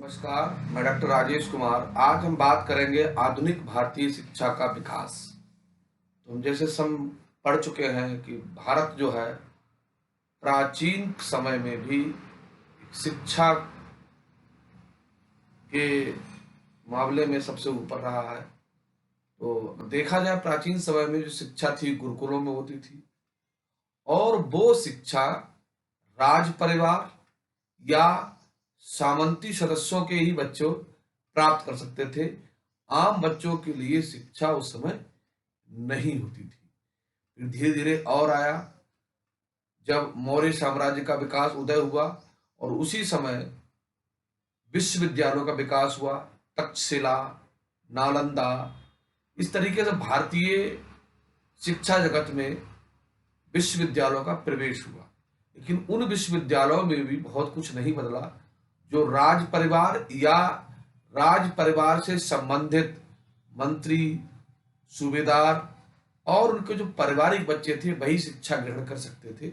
नमस्कार, मैं डॉक्टर राजेश कुमार। आज हम बात करेंगे आधुनिक भारतीय शिक्षा का विकास। तो हम जैसे सम पढ़ चुके हैं कि भारत जो है प्राचीन समय में भी शिक्षा के मामले में सबसे ऊपर रहा है। तो देखा जाए प्राचीन समय में जो शिक्षा थी गुरुकुलों में होती थी और वो शिक्षा राज परिवार या सामंती सदस्यों के ही बच्चों प्राप्त कर सकते थे। आम बच्चों के लिए शिक्षा उस समय नहीं होती थी। फिर धीरे धीरे और आया जब मौर्य साम्राज्य का विकास उदय हुआ और उसी समय विश्वविद्यालयों का विकास हुआ। तक्षशिला, नालंदा, इस तरीके से भारतीय शिक्षा जगत में विश्वविद्यालयों का प्रवेश हुआ। लेकिन उन विश्वविद्यालयों में भी बहुत कुछ नहीं बदला। जो राज परिवार या राज परिवार से संबंधित मंत्री, सूबेदार और उनके जो पारिवारिक बच्चे थे वही शिक्षा ग्रहण कर सकते थे।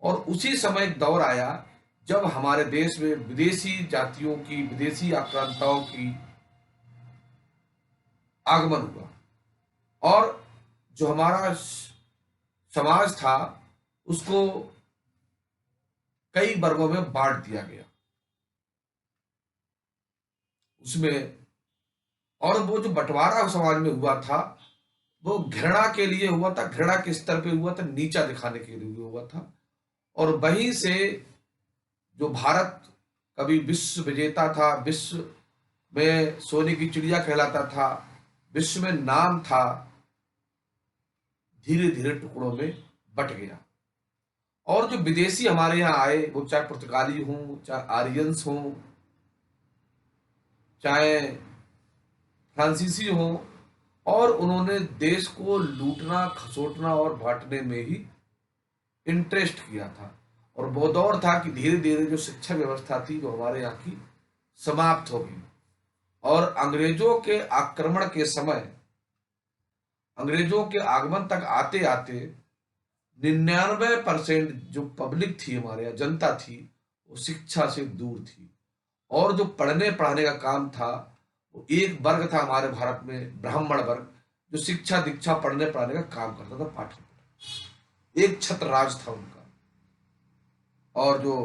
और उसी समय एक दौर आया जब हमारे देश में विदेशी जातियों की, विदेशी आक्रांताओं की आगमन हुआ और जो हमारा समाज था उसको कई वर्गों में बांट दिया गया। उसमें और वो जो बंटवारा समाज में हुआ था वो घृणा के लिए हुआ था, घृणा के स्तर पे हुआ था, नीचा दिखाने के लिए हुआ था। और वहीं से जो भारत कभी विश्व विजेता था, विश्व में सोने की चिड़िया कहलाता था, विश्व में नाम था, धीरे धीरे टुकड़ों में बट गया। और जो विदेशी हमारे यहाँ आए वो चाहे पुर्तगाली हों, चाहे आर्यंस हों, चाहे फ्रांसीसी हों, और उन्होंने देश को लूटना, खसोटना और बांटने में ही इंटरेस्ट किया था। और वो दौर था कि धीरे धीरे जो शिक्षा व्यवस्था थी वो हमारे यहाँ की समाप्त हो गई। और अंग्रेजों के आक्रमण के समय, अंग्रेजों के आगमन तक आते आते 99% जो पब्लिक थी, हमारे यहाँ जनता थी, वो शिक्षा से दूर थी। और जो पढ़ने पढ़ाने का काम था वो एक वर्ग था हमारे भारत में, ब्राह्मण वर्ग, जो शिक्षा दीक्षा पढ़ने पढ़ाने का काम करता था, पाठ एक छत्र राज था उनका। और जो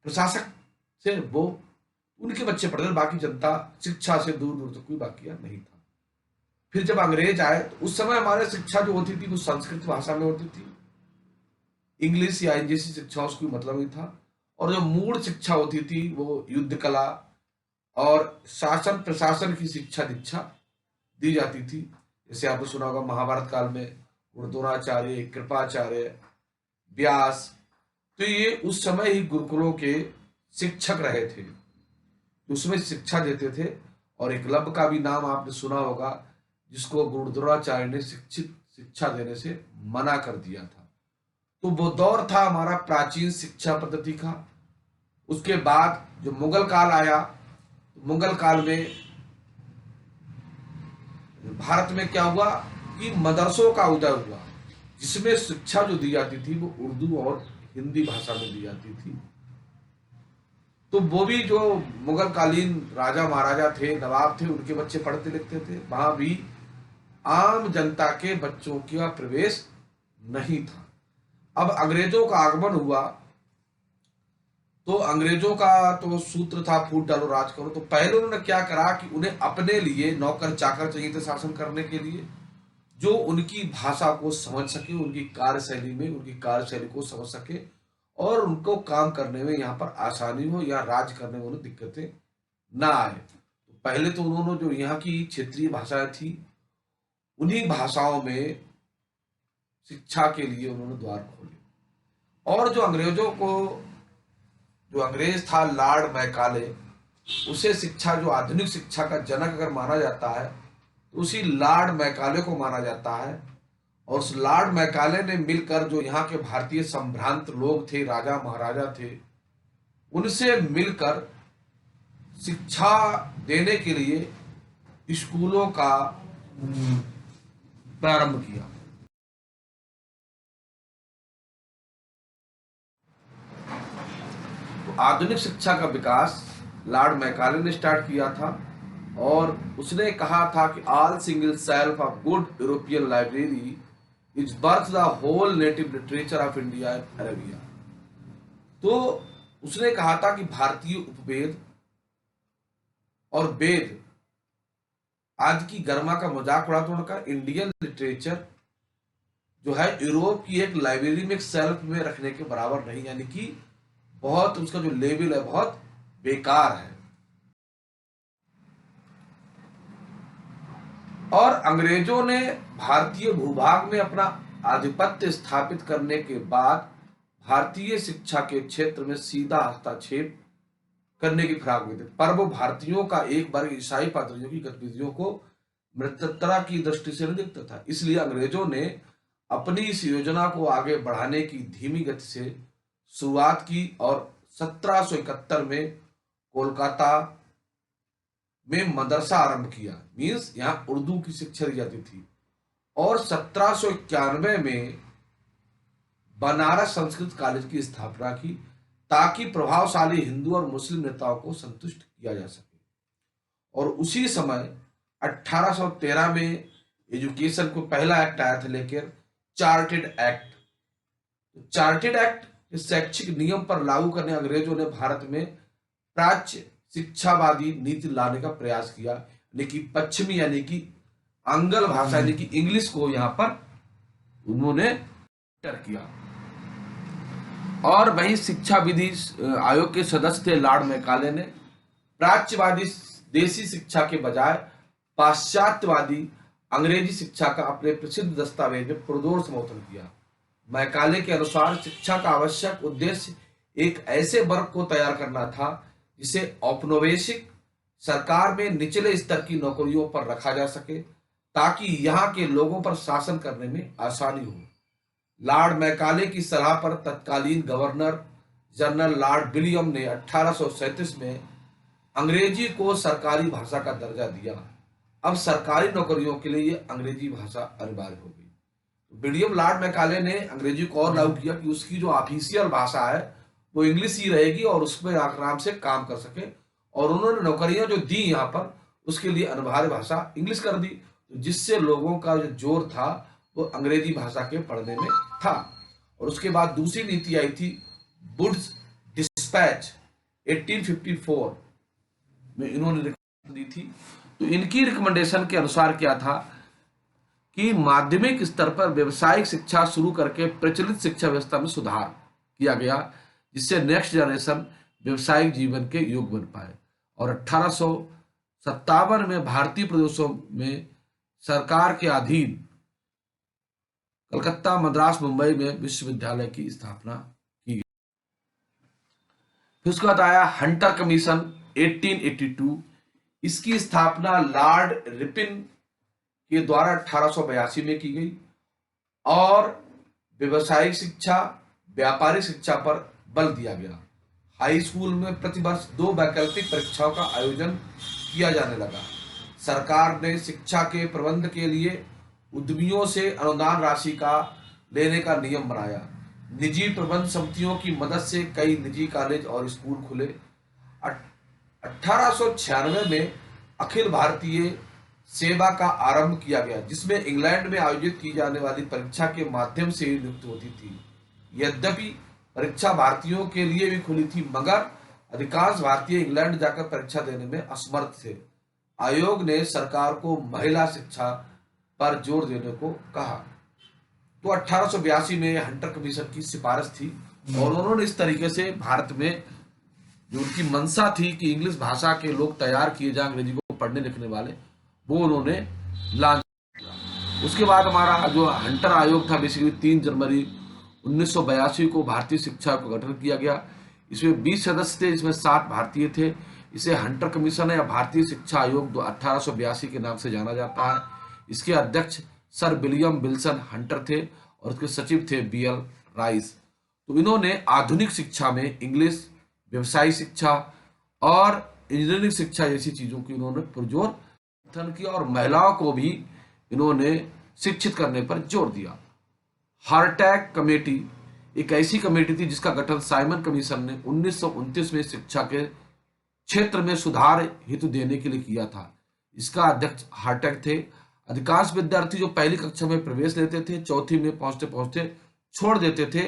प्रशासक थे वो उनके बच्चे पढ़ते थे, बाकी जनता शिक्षा से दूर दूर तक कोई बाकी नहीं था। फिर जब अंग्रेज आए तो उस समय हमारे शिक्षा जो होती थी वो संस्कृत भाषा में होती थी। इंग्लिश या जैसी शिक्षा उसको कोई मतलब नहीं था। और जो मूल शिक्षा होती थी वो युद्ध कला और शासन प्रशासन की शिक्षा दीक्षा दी जाती थी। जैसे आपने सुना होगा महाभारत काल में द्रोणाचार्य, कृपाचार्य, व्यास, तो ये उस समय ही गुरुकुलों के शिक्षक रहे थे, उसमें शिक्षा देते थे। और एकलव्य का भी नाम आपने सुना होगा, जिसको गुरु द्रोणाचार्य ने शिक्षित शिक्षा देने से मना कर दिया था। तो वो दौर था हमारा प्राचीन शिक्षा पद्धति का। उसके बाद जो मुगल काल आया, मुगल काल में भारत में क्या हुआ कि मदरसों का उदय हुआ, जिसमें शिक्षा जो दी जाती थी वो उर्दू और हिंदी भाषा में दी जाती थी। तो वो भी जो मुगल कालीन राजा महाराजा थे, नवाब थे, उनके बच्चे पढ़ते लिखते थे। वहां भी आम जनता के बच्चों का प्रवेश नहीं था। अब अंग्रेजों का आगमन हुआ तो अंग्रेजों का तो सूत्र था फूट डालो राज करो। तो पहले उन्होंने क्या करा कि उन्हें अपने लिए नौकर चाकर चाहिए थे शासन करने के लिए, जो उनकी भाषा को समझ सके, उनकी कार्यशैली में उनकी कार्यशैली को समझ सके और उनको काम करने में यहाँ पर आसानी हो या राज करने में उन्हें दिक्कतें ना आए। तो पहले तो उन्होंने जो यहाँ की क्षेत्रीय भाषाएं थी उन्हीं भाषाओं में शिक्षा के लिए उन्होंने द्वार खोले। और जो अंग्रेज था लॉर्ड मैकाले, उसे शिक्षा जो आधुनिक शिक्षा का जनक अगर माना जाता है तो उसी लॉर्ड मैकाले को माना जाता है। और उस लॉर्ड मैकाले ने मिलकर जो यहाँ के भारतीय संभ्रांत लोग थे, राजा महाराजा थे, उनसे मिलकर शिक्षा देने के लिए स्कूलों का प्रारंभ किया। तो आधुनिक शिक्षा का विकास लॉर्ड मैकाले ने स्टार्ट किया था और उसने कहा था कि all single shelf of good European library is worth the whole native literature of India and Arabia. तो उसने कहा था कि भारतीय उपवेद और वेद आदि की गरिमा का मजाक उड़ाते उनका इंडियन लिटरेचर जो है यूरोप की एक लाइब्रेरी में एक सेल्फ में रखने के बराबर नहीं, यानी कि बहुत उसका जो लेवल है बहुत बेकार है। और अंग्रेजों ने भारतीय भूभाग में अपना आधिपत्य स्थापित करने के बाद भारतीय शिक्षा के क्षेत्र में सीधा हस्तक्षेप करने की फिराक में थे, पर वो भारतीयों का एक वर्ग ईसाई पादरियों की गतिविधियों को मृतता की दृष्टि से नहीं देखता था। इसलिए अंग्रेजों ने अपनी इस योजना को आगे बढ़ाने की धीमी गति से शुरुआत की और 1771 में कोलकाता में मदरसा आरंभ किया, मीन्स यहाँ उर्दू की शिक्षा दी जाती थी। और 1791 में बनारस संस्कृत कॉलेज की स्थापना की ताकि प्रभावशाली हिंदू और मुस्लिम नेताओं को संतुष्ट किया जा सके। और उसी समय 1813 में एजुकेशन को पहला एक्ट आया था लेकर चार्टेड एक्ट। चार्टेड एक्ट के शैक्षिक नियम पर लागू करने अंग्रेजों ने भारत में प्राच्य शिक्षावादी नीति लाने का प्रयास किया, यानी कि पश्चिमी यानी कि आंग्ल भाषा यानी कि इंग्लिश को यहां पर उन्होंने किया। और वही शिक्षा विधि आयोग के सदस्य थे लॉर्ड मैकाले ने प्राच्यवादी देसी शिक्षा के बजाय पाश्चात्यवादी अंग्रेजी शिक्षा का अपने प्रसिद्ध दस्तावेज में पुरजोर समर्थन किया। मैकाले के अनुसार शिक्षा का आवश्यक उद्देश्य एक ऐसे वर्ग को तैयार करना था जिसे औपनिवेशिक सरकार में निचले स्तर की नौकरियों पर रखा जा सके ताकि यहाँ के लोगों पर शासन करने में आसानी हो। लॉर्ड मैकाले की सलाह पर तत्कालीन गवर्नर जनरल लॉर्ड विलियम ने 1837 में अंग्रेजी को सरकारी भाषा का दर्जा दिया। अब सरकारी नौकरियों के लिए ये अंग्रेजी भाषा अनिवार्य हो गई। विलियम लॉर्ड मैकाले ने अंग्रेजी को और लागू किया कि उसकी जो ऑफिशियल भाषा है वो इंग्लिश ही रहेगी और उसमें आराम से काम कर सके। और उन्होंने नौकरियां जो दी यहाँ पर उसके लिए अनिवार्य भाषा इंग्लिश कर दी, जिससे लोगों का जो जोर था वो अंग्रेजी भाषा के पढ़ने में था। और उसके बाद दूसरी नीति आई थी वुड्स डिस्पैच 1854 में इन्होंने दी थी। तो इनकी रिकमेंडेशन के अनुसार क्या था कि माध्यमिक स्तर पर व्यवसायिक शिक्षा शुरू करके प्रचलित शिक्षा व्यवस्था में सुधार किया गया जिससे नेक्स्ट जनरेशन व्यवसायिक जीवन के योग्य बन पाए। और 1857 में भारतीय प्रदेशों में सरकार के अधीन कलकत्ता, मद्रास, मुंबई में विश्वविद्यालय की स्थापना की गई। फिर उसके बाद आया हंटर कमीशन 1882। इसकी स्थापना लॉर्ड रिपिन के द्वारा 1882 में की गई और व्यवसायिक शिक्षा, व्यापारिक शिक्षा पर बल दिया गया। हाई स्कूल में प्रतिवर्ष 2 वैकल्पिक परीक्षाओं का आयोजन किया जाने लगा। सरकार ने शिक्षा के प्रबंध के लिए उद्यमियों से अनुदान राशि का लेने का नियम बनाया। निजी प्रबंध समितियों की मदद से कई निजी कॉलेज और स्कूल खुले। 1896 में अखिल भारतीय सेवा का आरंभ किया गया जिसमें इंग्लैंड में आयोजित की जाने वाली परीक्षा के माध्यम से ही नियुक्त होती थी। यद्यपि परीक्षा भारतीयों के लिए भी खुली थी मगर अधिकांश भारतीय इंग्लैंड जाकर परीक्षा देने में असमर्थ थे। आयोग ने सरकार को महिला शिक्षा पर जोर देने को कहा। तो 1882 में हंटर कमीशन की सिफारिश थी और उन्होंने इस तरीके से भारत में जो उनकी मंशा थी कि इंग्लिश भाषा के लोग तैयार किए जाए अंग्रेजी को पढ़ने लिखने वाले, वो उन्होंने लॉन्च किया। उसके बाद हमारा जो हंटर आयोग था बेसिकली 3 जनवरी 1982 को भारतीय शिक्षा का गठन किया गया। इसमें 20 सदस्य थे, इसमें 7 भारतीय थे। इसे हंटर कमीशन या भारतीय शिक्षा आयोग 1882 के नाम से जाना जाता है। इसके अध्यक्ष सर विलियम विल्सन हंटर थे और उसके सचिव थे BL राइस। तो इन्होंने आधुनिक शिक्षा में इंग्लिश, व्यवसायिक शिक्षा और इंजीनियरिंग शिक्षा जैसी चीजों की इन्होंने पुरजोर गठन किया और महिलाओं को भी इन्होंने शिक्षित करने पर जोर दिया। हार्टैग कमेटी एक ऐसी कमेटी थी जिसका गठन साइमन कमीशन ने 1929 में शिक्षा के क्षेत्र में सुधार हेतु देने के लिए किया था। इसका अध्यक्ष हार्टग थे। अधिकांश विद्यार्थी जो पहली कक्षा में प्रवेश लेते थे, चौथी में पहुंचते पहुंचते छोड़ देते थे।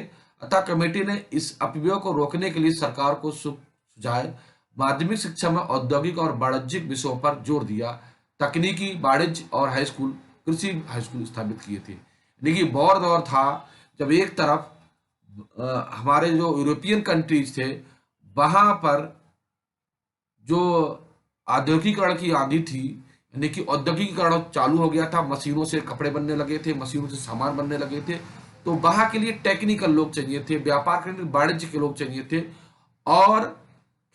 अतः कमेटी ने इस अपव्यय को रोकने के लिए सरकार को सुझाए माध्यमिक शिक्षा में औद्योगिक और वाणिज्यिक विषयों पर जोर दिया। तकनीकी, वाणिज्य और हाई स्कूल, कृषि हाई स्कूल स्थापित किए थे। यानी कि वॉर दौर था जब एक तरफ हमारे जो यूरोपियन कंट्रीज थे वहां पर जो औद्योगिकीकरण की आंधी थी, यानी कि औद्योगिकीकरण चालू हो गया था, मशीनों से कपड़े बनने लगे थे, मशीनों से सामान बनने लगे थे, तो वहां के लिए टेक्निकल लोग चाहिए थे, व्यापार करने के लिए वाणिज्य के लोग चाहिए थे, और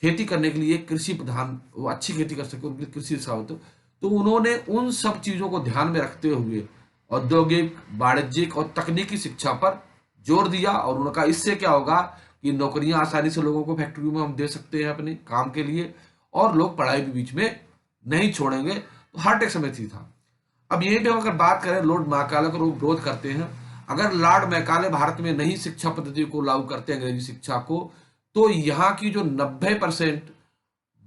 खेती करने के लिए कृषि प्रधान, वो अच्छी खेती कर सके उनके लिए कृषि सावत। तो उन्होंने उन सब चीजों को ध्यान में रखते हुए औद्योगिक, वाणिज्यिक और तकनीकी शिक्षा पर जोर दिया। और उनका इससे क्या होगा कि नौकरियां आसानी से लोगों को फैक्ट्री में हम दे सकते हैं अपने काम के लिए, और लोग पढ़ाई भी बीच में नहीं छोड़ेंगे। तो हार्टेक समिति था। अब यही भी अगर बात करें, लॉर्ड मैकाले को लोग विरोध करते हैं। अगर लॉर्ड मैकाले भारत में नई शिक्षा पद्धति को लागू करते हैं, अंग्रेजी शिक्षा को, तो यहाँ की जो 90%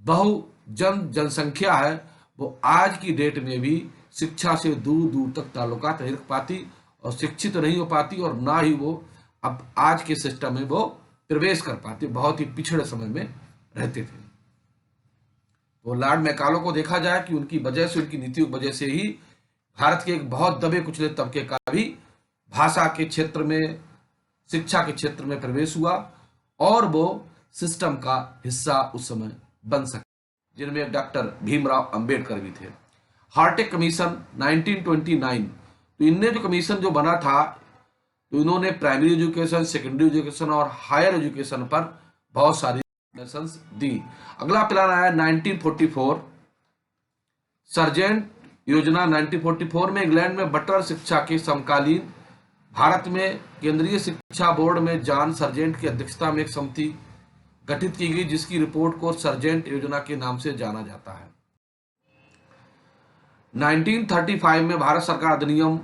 बहुजन जनसंख्या है वो आज की डेट में भी शिक्षा से दूर दूर तक ताल्लुकात नहीं रख पाती और शिक्षित नहीं हो पाती, और ना ही वो अब आज के सिस्टम में वो प्रवेश कर पाते, बहुत ही पिछड़े समय में रहते थे। तो लॉर्ड मैकाले को देखा जाए कि उनकी वजह से, उनकी नीतियों की वजह से ही भारत के एक बहुत दबे कुचले तबके का भी भाषा के क्षेत्र में, शिक्षा के क्षेत्र में प्रवेश हुआ और वो सिस्टम का हिस्सा उस समय बन सके, जिनमें डॉक्टर भीमराव अंबेडकर भी थे। हार्टेक कमीशन 1929, तो इनने जो कमीशन जो बना था, तो इन्होंने प्राइमरी एजुकेशन, सेकेंडरी एजुकेशन और हायर एजुकेशन पर बहुत सारी रिकमेंडेशंस दी। अगला प्लान आया 1944, सर्जेंट योजना। 1944 में इंग्लैंड में बटलर शिक्षा के समकालीन भारत में केंद्रीय शिक्षा बोर्ड में जॉन सर्जेंट की अध्यक्षता में एक समिति गठित की गई, जिसकी रिपोर्ट को सर्जेंट योजना के नाम से जाना जाता है। 1935 में भारत सरकार अधिनियम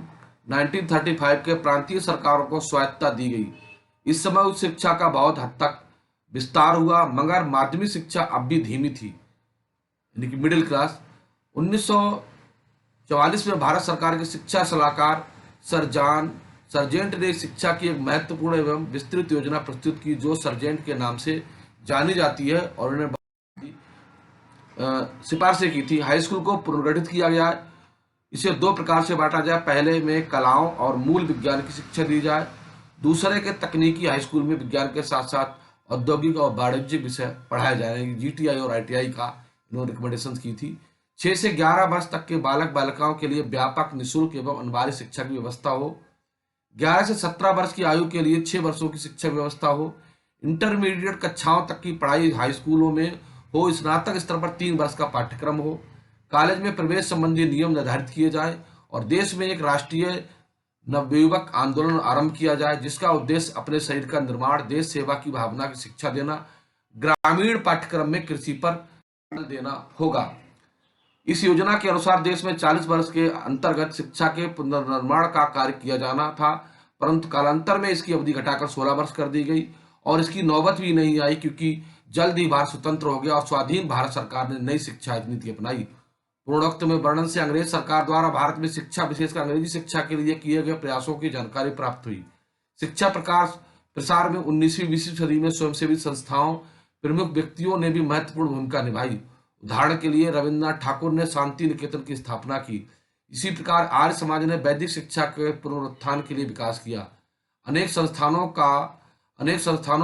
1935 के प्रांतीय सरकारों को स्वायत्तता दी गई। इस समय उच्च शिक्षा का बहुत हद तक विस्तार हुआ, मगर माध्यमिक शिक्षा अब भी धीमी थी, यानी कि मिडिल क्लास। 1944 में भारत सरकार के शिक्षा सलाहकार सर जॉन सर्जेंट ने शिक्षा की एक महत्वपूर्ण एवं विस्तृत योजना प्रस्तुत की, जो सर्जेंट के नाम से जानी जाती है, और उन्होंने सिफारिशें की थी। हाई स्कूल को पुनर्गठित किया गया है। इसे दो प्रकार से बांटा जाए, पहले में कलाओं और मूल विज्ञान की शिक्षा दी जाए, दूसरे के तकनीकी हाई स्कूल में विज्ञान के साथ साथ औद्योगिक और वाणिज्यिक विषय पढ़ाए जाए। जीटीआई और आईटीआई का इन्होंने रिकमेंडेशन की थी। 6 से 11 वर्ष तक के बालक बालिकाओं के लिए व्यापक, निःशुल्क एवं अनिवार्य शिक्षा की व्यवस्था हो। 11 से 17 वर्ष की आयु के लिए 6 वर्षों की शिक्षा व्यवस्था हो। इंटरमीडिएट कक्षाओं तक की पढ़ाई हाई स्कूलों में हो। स्नातक स्तर पर 3 वर्ष का पाठ्यक्रम हो। कॉलेज में प्रवेश संबंधी नियम निर्धारित किए जाए और देश में एक राष्ट्रीय नवयुवक आंदोलन आरंभ किया जाए, जिसका उद्देश्य अपने शरीर का निर्माण, देश सेवा की भावना की शिक्षा देना। ग्रामीण पाठ्यक्रम में कृषि पर बल देना होगा। इस योजना के अनुसार देश में 40 वर्ष के अंतर्गत शिक्षा के पुनर्निर्माण का कार्य किया जाना था, परंतु कालांतर में इसकी अवधि घटाकर 16 वर्ष कर दी गई और इसकी नौबत भी नहीं आई, क्योंकि जल्द ही भारत स्वतंत्र हो गया और स्वाधीन भारत सरकार ने नई शिक्षा नीति अपनाई। पूर्णोक्त में वर्णन से अंग्रेज सरकार द्वारा भारत में शिक्षा, विशेषकर अंग्रेजी शिक्षा के लिए किए गए प्रयासों की जानकारी प्राप्त हुई। शिक्षा प्रकाश प्रसार में 19वीं 20वीं सदी में स्वयंसेवी संस्थाओं, प्रमुख व्यक्तियों ने भी महत्वपूर्ण भूमिका निभाई। उदाहरण के लिए रविन्द्रनाथ ठाकुर ने शांति निकेतन की स्थापना की। इसी प्रकार आर्य समाज ने वैदिक शिक्षा के पुनरुत्थान के लिए विकास किया। अनेक संस्थानों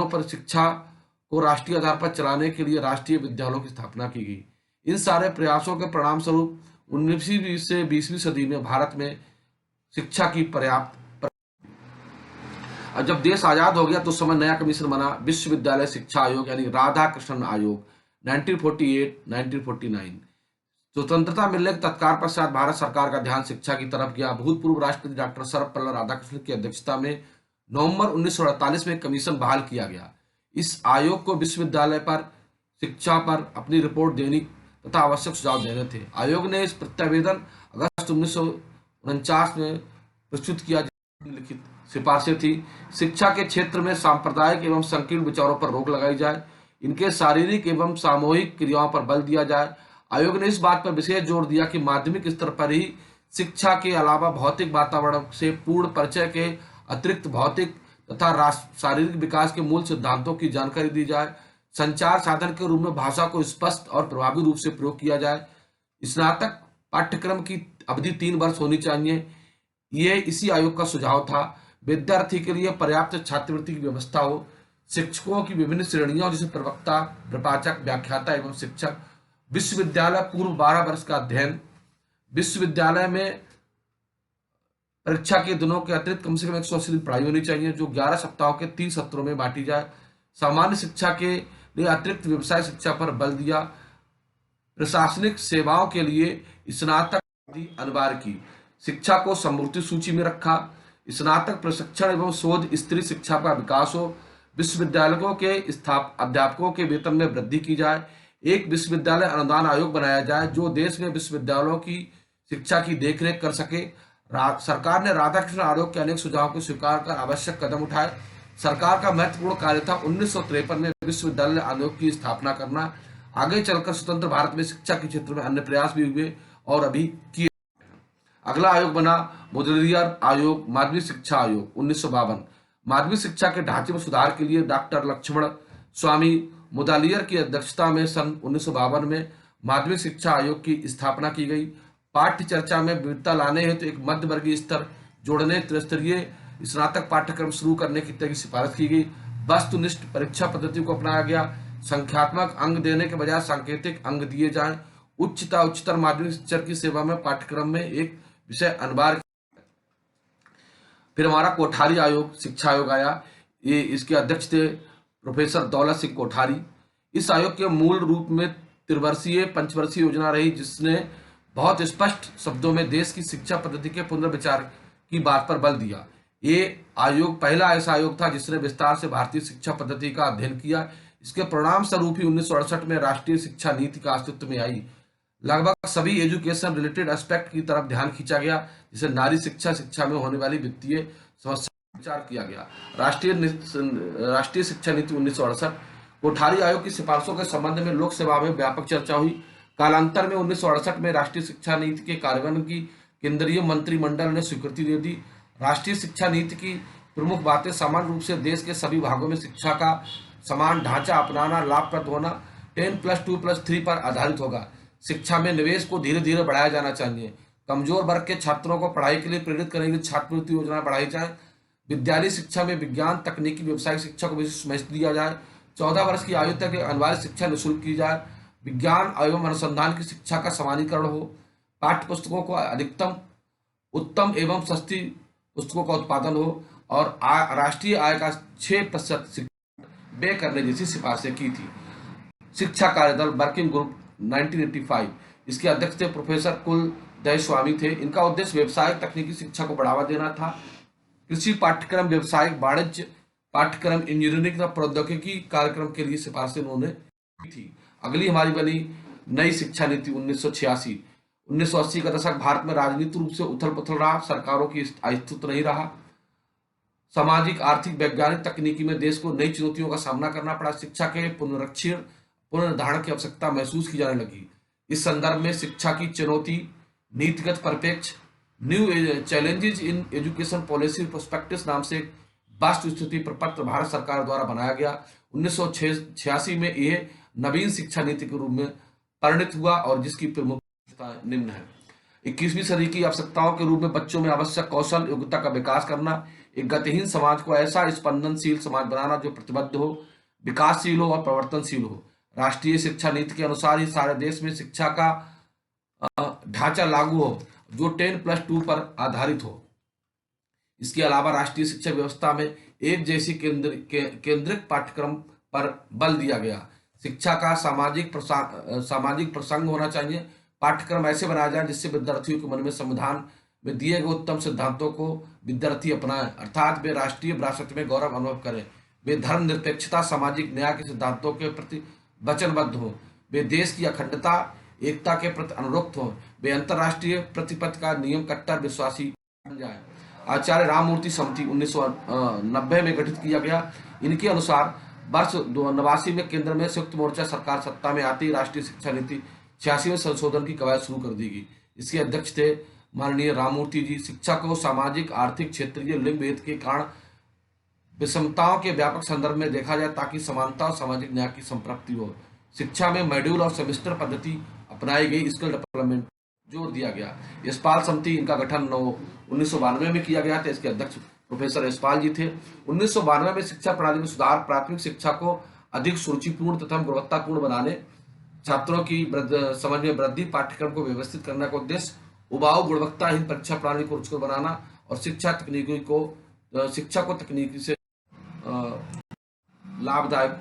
पर शिक्षा को राष्ट्रीय आधार पर चलाने के लिए राष्ट्रीय विद्यालयों की स्थापना की गई। इन सारे प्रयासों के परिणाम स्वरूप 19वीं से 20वीं सदी में भारत में शिक्षा की पर्याप्त। और जब देश आजाद हो गया तो उस समय नया कमीशन बना, विश्वविद्यालय शिक्षा आयोग, यानी राधा कृष्णन आयोग, 1948-1949। स्वतंत्रता मिलने के तत्काल पश्चात भारत सरकार का ध्यान शिक्षा की तरफ गया। भूतपूर्व राष्ट्रपति डॉक्टर सर्वपल्ली राधाकृष्णन की अध्यक्षता में नवंबर 1948 में कमीशन बहाल किया गया। इस आयोग को विश्वविद्यालय पर शिक्षा पर अपनी रिपोर्ट देनी तथा आवश्यक सुझाव देने थे। आयोग ने इस प्रतिवेदन अगस्त 1949 में प्रस्तुत किया, लिखित सिफारिशें थी। शिक्षा के क्षेत्र में सांप्रदायिक एवं संकीर्ण विचारों पर रोक लगाई जाए, इनके शारीरिक एवं सामूहिक क्रियाओं पर बल दिया जाए। आयोग ने इस बात पर विशेष जोर दिया कि माध्यमिक स्तर पर ही शिक्षा के अलावा भौतिक वातावरण से पूर्ण परिचय के अतिरिक्त भौतिक तथा शारीरिक विकास के मूल सिद्धांतों की जानकारी दी जाए। संचार साधन के रूप में भाषा को स्पष्ट और प्रभावी रूप से प्रयोग किया जाए। स्नातक पाठ्यक्रम की अवधि 3 वर्ष होनी चाहिए, ये इसी आयोग का सुझाव था। विद्यार्थी के लिए पर्याप्त छात्रवृत्ति की व्यवस्था हो। शिक्षकों की विभिन्न श्रेणियों जैसे प्रवक्ता, प्रपाचक, व्याख्याता एवं शिक्षक। विश्वविद्यालय पूर्व 12 वर्ष का अध्ययन। विश्वविद्यालय में परीक्षा के दिनों के अतिरिक्त कम से कम 180 दिन पढ़ाई होनी चाहिए, जो 11 सप्ताहों के 3 सत्रों में बांटी जाए। सामान्य शिक्षा के लिए अतिरिक्त व्यवसाय शिक्षा पर बल दिया। प्रशासनिक सेवाओं के लिए स्नातक अनिवार्य की। शिक्षा को समवर्ती सूची में रखा। स्नातक प्रशिक्षण एवं शोध स्त्री शिक्षा का विकास हो। विश्वविद्यालयों के अध्यापकों के वेतन में वृद्धि की जाए। एक विश्वविद्यालय अनुदान आयोग बनाया जाए जो देश में विश्वविद्यालयों की शिक्षा की देखरेख कर सके। सरकार ने राधाकृष्ण आयोग के अनेक सुझावों को स्वीकार कर आवश्यक कदम उठाए। सरकार का महत्वपूर्ण कार्य था 1953 में विश्वविद्यालय आयोग की स्थापना करना। आगे चलकर स्वतंत्र भारत में शिक्षा के क्षेत्र में अन्य प्रयास भी हुए और अभी किए। अगला आयोग बना मुदलियार आयोग, माध्यमिक शिक्षा आयोग 1952। माध्यमिक शिक्षा के ढांचे में सुधार के लिए डॉक्टर लक्ष्मण स्वामी मुदलियार की अध्यक्षता में सन 1952 में माध्यमिक शिक्षा आयोग की स्थापना की गई। पाठ्य चर्चा में विविधता लाने हेतु एक मध्य वर्गीय स्तर जोड़ने, त्रिस्तरीय स्नातक पाठ्यक्रम शुरू करने की सिफारिश की गई। वस्तुनिष्ठ परीक्षा पद्धति को अपनाया गया। संख्यात्मक अंक देने के बजाय सांकेतिक अंक दिए जाएं। उच्चतर माध्यमिक शिक्षा की सेवा में पाठ्यक्रम में एक विषय अनिवार्य। फिर हमारा कोठारी आयोग, शिक्षा आयोग आया। ये इसके अध्यक्ष थे प्रोफेसर दौलत सिंह कोठारी। इस आयोग के मूल रूप में त्रिवर्षीय पंचवर्षीय योजना रही, जिसने बहुत स्पष्ट शब्दों में देश की शिक्षा पद्धति के पुनर्विचार की बात पर बल दिया। ये आयोग पहला ऐसा आयोग था जिसने विस्तार से भारतीय शिक्षा पद्धति का अध्ययन किया। इसके परिणाम स्वरूप ही 1968 में राष्ट्रीय शिक्षा नीति का अस्तित्व में आई। लगभग सभी एजुकेशन रिलेटेड एस्पेक्ट की तरफ ध्यान खींचा गया, जिसे नारी शिक्षा, शिक्षा में होने वाली वित्तीय समस्या पर विचार किया गया। राष्ट्रीय शिक्षा नीति 1968। कोठारी आयोग की सिफारिशों के संबंध में लोक सभा में व्यापक चर्चा हुई। कालांतर में 1968 में राष्ट्रीय शिक्षा नीति के कार्यान्वयन की केंद्रीय मंत्रिमंडल ने स्वीकृति दे दी। राष्ट्रीय शिक्षा नीति की प्रमुख बातें सामान्य रूप से देश के सभी भागों में शिक्षा का समान ढांचा अपनाना, लाभप्रद होना, 10+2+3 पर आधारित होगा। शिक्षा में निवेश को धीरे धीरे बढ़ाया जाना चाहिए। कमजोर वर्ग के छात्रों को पढ़ाई के लिए प्रेरित करने के लिए छात्रवृत्ति योजना बढ़ाई जाए। विद्यालय शिक्षा में विज्ञान, तकनीकी, व्यवसायिक शिक्षा को विशेष महत्व दिया जाए। 14 वर्ष की आयु तक अनिवार्य शिक्षा निःशुल्क की जाए। विज्ञान एवं अनुसंधान की शिक्षा का समानीकरण हो। पाठ्य पुस्तकों को अधिकतम उत्तम एवं सस्ती पुस्तकों का उत्पादन हो और राष्ट्रीय आय का 6% व्यय करने जैसी सिफारिशें की थी। शिक्षा कार्यदल वर्किंग ग्रुप 1985, इसके अध्यक्ष थे प्रोफेसर कुलदय स्वामी थे। इनका उद्देश्य व्यवसायिक तकनीकी शिक्षा को बढ़ावा देना था। कृषि पाठ्यक्रम, व्यवसायिक, वाणिज्य पाठ्यक्रम, इंजीनियरिंग तथा प्रौद्योगिकी कार्यक्रम के लिए सिफारिशें उन्होंने की थी। अगली हमारी बनी नई शिक्षा नीति 1986। 1980 का दशक भारत में राजनीतिक रूप से उथल पुथल रहा। सरकारों की अस्तित्व नहीं रहा। सामाजिक, आर्थिक, वैज्ञानिक, तकनीकी में देश को नई चुनौतियों का सामना करना पड़ा। शिक्षा के पुनर्निर्धारण की आवश्यकता महसूस की जाने लगी। इस संदर्भ में शिक्षा की चुनौती, नीतिगत परिप्रेक्ष्य, new challenges in education policy prospectus नाम से वास्तु स्थिति प्रपत्र भारत सरकार द्वारा बनाया गया। 1986 में यह नवीन शिक्षा नीति के रूप में परिणत हुआ और जिसकी प्रमुख निम्न है। 21वीं सदी की आवश्यकताओं के रूप में बच्चों में आवश्यक कौशल योग्यता का विकास करना, एक गतिहीन समाज को ऐसा स्पंदनशील समाज बनाना जो प्रतिबद्ध हो, विकासशील हो और परिवर्तनशील हो। राष्ट्रीय शिक्षा नीति के अनुसार ही सारे देश में शिक्षा का ढांचा लागू हो जो 10+2 पर आधारित हो। इसके अलावा राष्ट्रीय शिक्षा व्यवस्था में एक जैसी केंद्रित पाठ्यक्रम पर बल दिया गया। शिक्षा का सामाजिक प्रसंग होना चाहिए। पाठ्यक्रम ऐसे बनाया जाए जिससे विद्यार्थियों के मन में संविधान में दिए गए उत्तम सिद्धांतों को विद्यार्थी अपनाएं, अर्थात वे राष्ट्रीय विरासत में गौरव अनुभव करें। वे धर्म निरपेक्षता, सामाजिक न्याय के सिद्धांतों के प्रति वचनबद्ध हों। वे देश की अखंडता, एकता के प्रति अनुरक्त हों। वे अंतर्राष्ट्रीय प्रतिपत्ति का नियम कट्टर विश्वासी बन जाए। आचार्य राममूर्ति समिति 1990 में गठित किया गया। इनके अनुसार वर्ष 89 में केंद्र में संयुक्त मोर्चा सरकार सत्ता में आती राष्ट्रीय शिक्षा नीति 86वें संशोधन की कवायद शुरू कर दी गई। इसके अध्यक्ष थे माननीय राममूर्ति जी। शिक्षा को सामाजिक, आर्थिक, क्षेत्रीय, लिंग भेद के कारण विषमताओं के व्यापक संदर्भ में देखा जाए ताकि समानता और सामाजिक न्याय की संप्राप्ति हो। शिक्षा में मॉड्यूल और सेमेस्टर पद्धति अपनाई गई। स्किल डेवलपमेंट जोर दिया गया। यशपाल समिति, इनका गठन 1992 में किया गया था। इसके अध्यक्ष प्रोफेसर यशपाल जी थे। 1992 में शिक्षा प्रणाली में सुधार, प्राथमिक शिक्षा को अधिक सुरुचिपूर्ण तथा गुणवत्तापूर्ण बनाने, छात्रों की समझ में वृद्धि, पाठ्यक्रम को व्यवस्थित करने का उद्देश्य, उबाऊ गुणवत्ताहीन परीक्षा प्रणाली को रुचिकर बनाना और शिक्षा को तकनीकी से लाभदायक